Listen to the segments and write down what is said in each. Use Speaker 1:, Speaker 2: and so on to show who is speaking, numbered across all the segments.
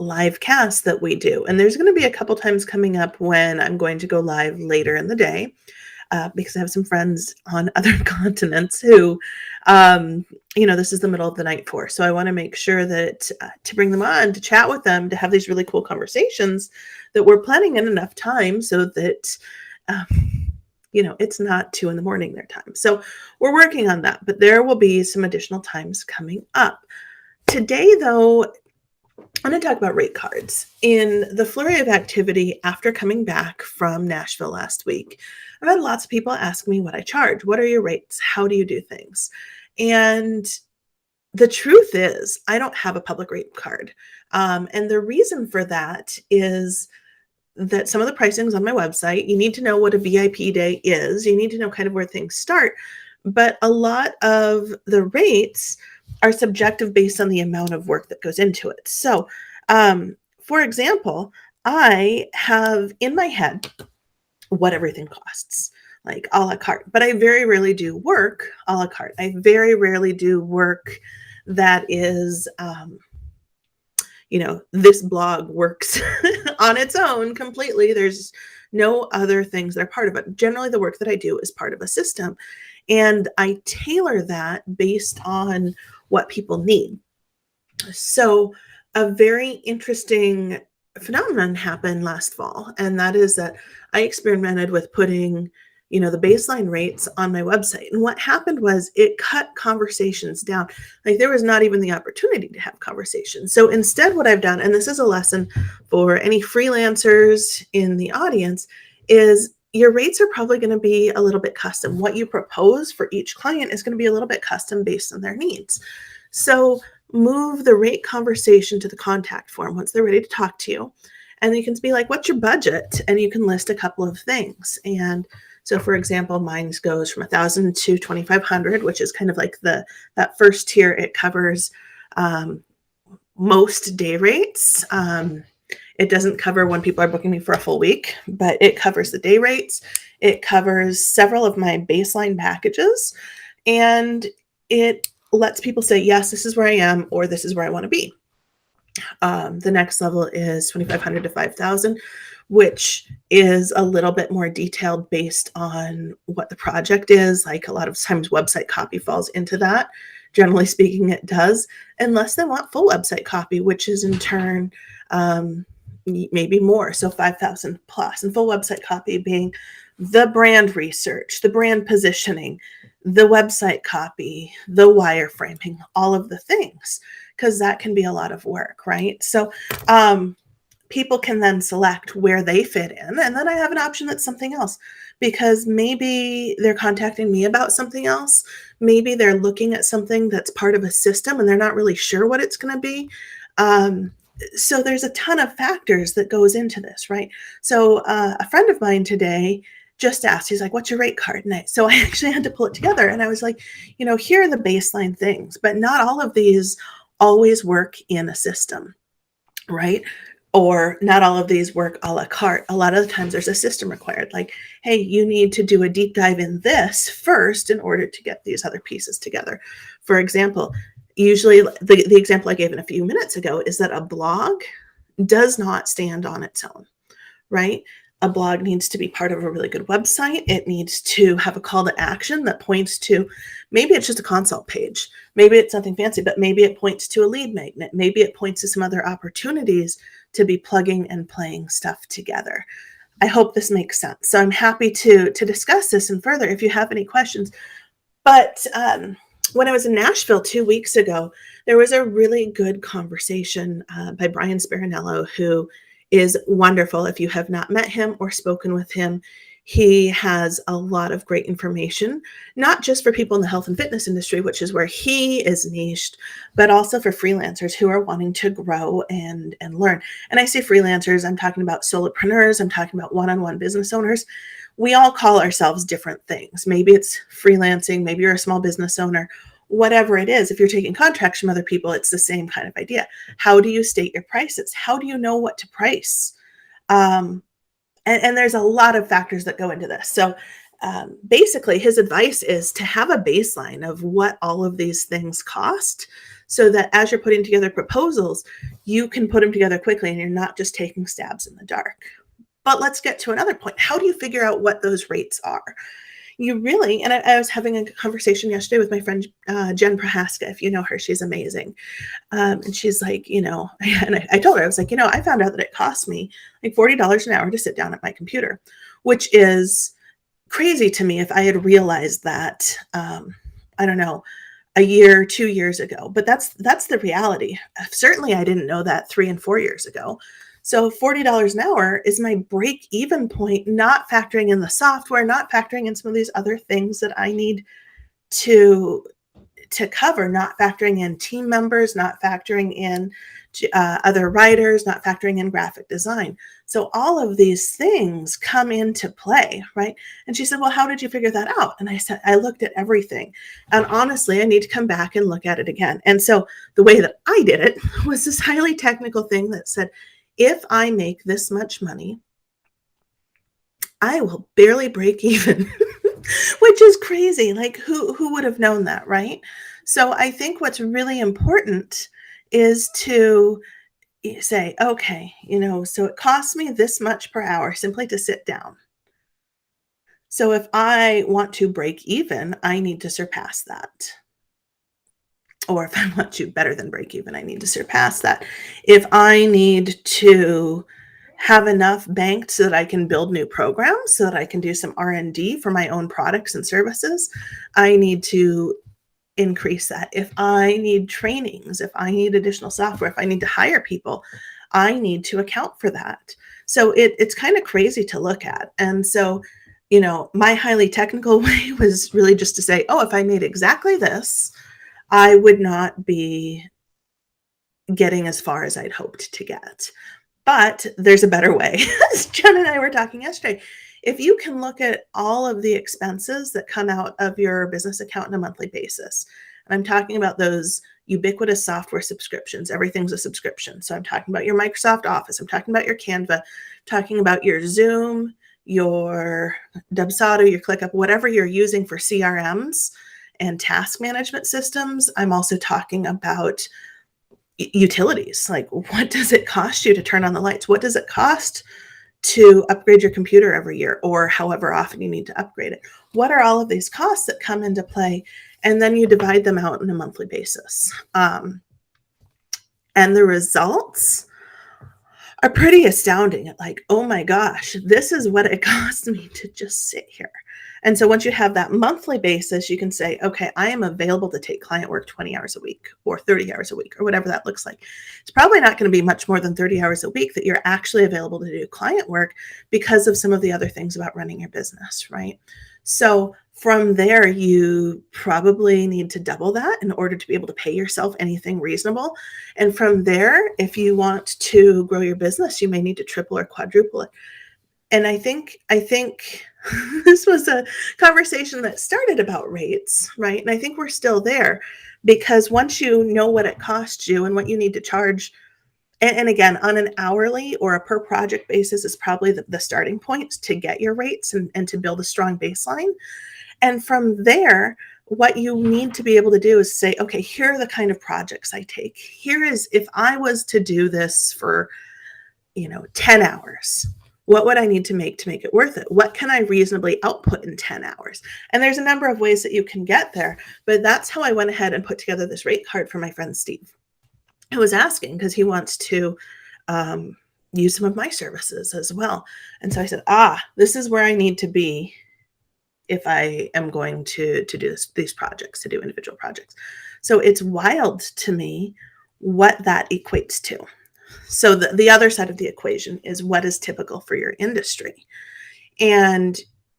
Speaker 1: live casts that we do. And there's going to be a couple times coming up when I'm going to go live later in the day because I have some friends on other continents who, this is the middle of the night for. So I want to make sure that to bring them on, to chat with them, to have these really cool conversations, that we're planning in enough time so that, it's not 2 a.m. their time. So we're working on that, but there will be some additional times coming up. Today, though, I'm going to talk about rate cards. In the flurry of activity after coming back from Nashville last week, I've had lots of people ask me what I charge. What are your rates? How do you do things? And the truth is, I don't have a public rate card. And the reason for that is that some of the pricing is on my website. You need to know what a VIP day is. You need to know kind of where things start. But a lot of the rates are subjective based on the amount of work that goes into it. So, for example, I have in my head what everything costs, like a la carte, but I very rarely do work a la carte. I very rarely do work that is, this blog works on its own completely. There's no other things that are part of it. Generally, the work that I do is part of a system, and I tailor that based on what people need. So a very interesting phenomenon happened last fall, and that is that I experimented with putting the baseline rates on my website. And what happened was it cut conversations down. Like there was not even the opportunity to have conversations. So instead, what I've done, and this is a lesson for any freelancers in the audience, is your rates are probably going to be a little bit custom. What you propose for each client is going to be a little bit custom based on their needs. So move the rate conversation to the contact form once they're ready to talk to you. And you can be like, what's your budget? And you can list a couple of things. And so, for example, mine goes from $1,000 to $2,500, which is kind of like that first tier. It covers most day rates. It doesn't cover when people are booking me for a full week, but it covers the day rates. It covers several of my baseline packages, and it lets people say, yes, this is where I am, or this is where I want to be. The next level is $2,500 to $5,000, which is a little bit more detailed based on what the project is. Like a lot of times website copy falls into that. Generally speaking, it does, unless they want full website copy, which is in turn maybe more. So 5,000 plus, and full website copy being the brand research, the brand positioning, the website copy, the wireframing, all of the things, because that can be a lot of work, right? So people can then select where they fit in. And then I have an option that's something else, because maybe they're contacting me about something else. Maybe they're looking at something that's part of a system and they're not really sure what it's going to be. So there's a ton of factors that goes into this, right? So a friend of mine today just asked, he's like, what's your rate card? So I actually had to pull it together. And I was like, here are the baseline things, but not all of these always work in a system, right? Or not all of these work a la carte. A lot of the times there's a system required. Like, hey, you need to do a deep dive in this first in order to get these other pieces together. For example, usually the example I gave in a few minutes ago is that a blog does not stand on its own, right? A blog needs to be part of a really good website. It needs to have a call to action that points to, maybe it's just a consult page. Maybe it's nothing fancy, but maybe it points to a lead magnet. Maybe it points to some other opportunities to be plugging and playing stuff together. I hope this makes sense. So I'm happy to discuss this and further if you have any questions. But when I was in Nashville 2 weeks ago, there was a really good conversation by Brian Sparinello, who is wonderful. If you have not met him or spoken with him, he has a lot of great information, not just for people in the health and fitness industry, which is where he is niched, but also for freelancers who are wanting to grow and learn. And I say freelancers, I'm talking about solopreneurs, I'm talking about one-on-one business owners. We all call ourselves different things. Maybe it's freelancing, maybe you're a small business owner, whatever it is. If you're taking contracts from other people, it's the same kind of idea. How do you state your prices? How do you know what to price? And there's a lot of factors that go into this. So basically, his advice is to have a baseline of what all of these things cost, so that as you're putting together proposals, you can put them together quickly and you're not just taking stabs in the dark. But let's get to another point. How do you figure out what those rates are? You really, and I was having a conversation yesterday with my friend Jen Prohaska. If you know her, she's amazing. And she's like, and I told her, I was like, I found out that it cost me like $40 an hour to sit down at my computer, which is crazy to me if I had realized that, I don't know, a year, 2 years ago. But that's the reality. Certainly, I didn't know that 3 and 4 years ago. So $40 an hour is my break even point, not factoring in the software, not factoring in some of these other things that I need to cover, not factoring in team members, not factoring in other writers, not factoring in graphic design. So all of these things come into play, right? And she said, well, how did you figure that out? And I said, I looked at everything. And honestly, I need to come back and look at it again. And so the way that I did it was this highly technical thing that said, if I make this much money, I will barely break even, which is crazy. Like who would have known that, right? So I think what's really important is to say, okay, so it costs me this much per hour simply to sit down. So if I want to break even, I need to surpass that. Or if I want to better than break even, I need to surpass that. If I need to have enough banked so that I can build new programs, so that I can do some R&D for my own products and services, I need to increase that. If I need trainings, if I need additional software, if I need to hire people, I need to account for that. So it's kind of crazy to look at. And so, my highly technical way was really just to say, oh, if I made exactly this, I would not be getting as far as I'd hoped to get. But there's a better way. As Jen and I were talking yesterday, if you can look at all of the expenses that come out of your business account on a monthly basis, and I'm talking about those ubiquitous software subscriptions, everything's a subscription. So I'm talking about your Microsoft Office, I'm talking about your Canva, talking about your Zoom, your Dubsado, your ClickUp, whatever you're using for CRMs and task management systems. I'm also talking about utilities. Like, what does it cost you to turn on the lights? What does it cost to upgrade your computer every year, or however often you need to upgrade it? What are all of these costs that come into play? And then you divide them out on a monthly basis. And the results are pretty astounding. Like, oh my gosh, this is what it costs me to just sit here. And so once you have that monthly basis, you can say, okay, I am available to take client work 20 hours a week or 30 hours a week or whatever that looks like. It's probably not going to be much more than 30 hours a week that you're actually available to do client work because of some of the other things about running your business, right? So from there, you probably need to double that in order to be able to pay yourself anything reasonable. And from there, if you want to grow your business, you may need to triple or quadruple it. And I think this was a conversation that started about rates, right? And I think we're still there, because once you know what it costs you and what you need to charge, and again, on an hourly or a per project basis is probably the starting point to get your rates and to build a strong baseline. And from there, what you need to be able to do is say, okay, here are the kind of projects I take. Here is, if I was to do this for, 10 hours, what would I need to make it worth it? What can I reasonably output in 10 hours? And there's a number of ways that you can get there, but that's how I went ahead and put together this rate card for my friend Steve, who was asking because he wants to use some of my services as well. And so I said, this is where I need to be if I am going to do these projects, to do individual projects. So it's wild to me what that equates to. So the other side of the equation is what is typical for your industry. And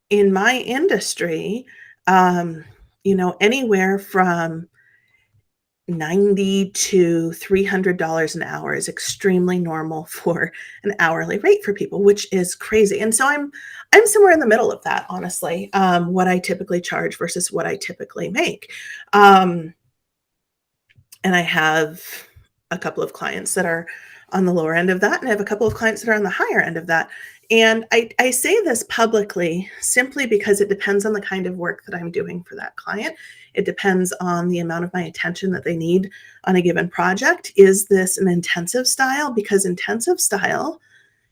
Speaker 1: in my industry, anywhere from $90 to $300 an hour is extremely normal for an hourly rate for people, which is crazy. And so I'm somewhere in the middle of that, honestly, what I typically charge versus what I typically make. And I have a couple of clients that are on the lower end of that, and I have a couple of clients that are on the higher end of that. And I say this publicly simply because it depends on the kind of work that I'm doing for that client. It depends on the amount of my attention that they need on a given project. Is this an intensive style? Because intensive style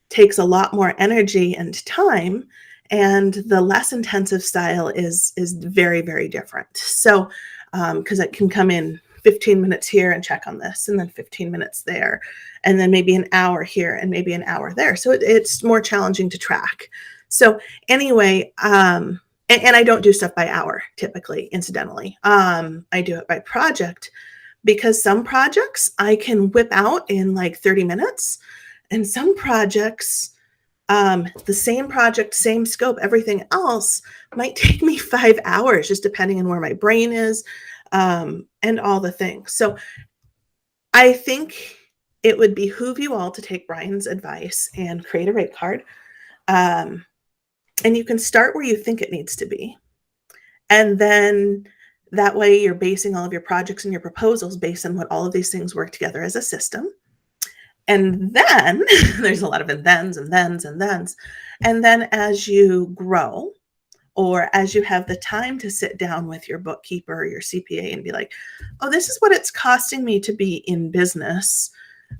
Speaker 1: takes a lot more energy and time, and the less intensive style is very, very different. So because it can come in 15 minutes here and check on this, and then 15 minutes there, and then maybe an hour here and maybe an hour there, so it's more challenging to track. So anyway, and I don't do stuff by hour typically, incidentally. I do it by project, because some projects I can whip out in like 30 minutes, and some projects, the same project, same scope, everything else might take me 5 hours, just depending on where my brain is, and all the things. So I think it would behoove you all to take Brian's advice and create a rate card. Um, and you can start where you think it needs to be. And then that way you're basing all of your projects and your proposals based on what all of these things work together as a system. And then there's a lot of and thens and thens and thens. And then as you grow, or as you have the time to sit down with your bookkeeper or your CPA and be like, oh, this is what it's costing me to be in business,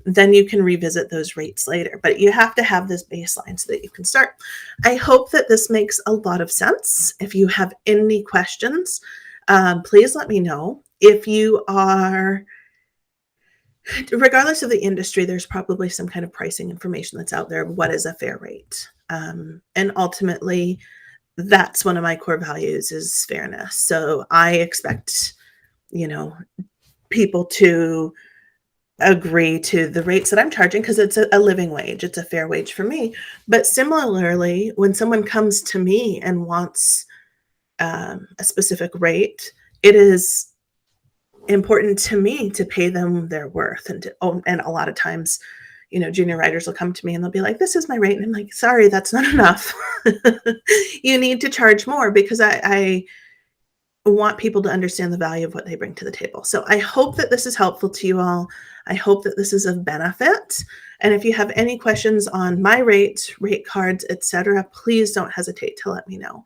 Speaker 1: then you can revisit those rates later. But you have to have this baseline so that you can start. I hope that this makes a lot of sense. If you have any questions, please let me know. If you are, regardless of the industry, there's probably some kind of pricing information that's out there. What is a fair rate? And ultimately, that's one of my core values, is fairness. So I expect, people to agree to the rates that I'm charging, because it's a living wage. It's a fair wage for me. But similarly, when someone comes to me and wants a specific rate, it is important to me to pay them their worth. And a lot of times, junior writers will come to me and they'll be like, this is my rate. And I'm like, sorry, that's not enough. You need to charge more, because I want people to understand the value of what they bring to the table. So I hope that this is helpful to you all. I hope that this is of benefit. And if you have any questions on my rates, rate cards, etc., please don't hesitate to let me know.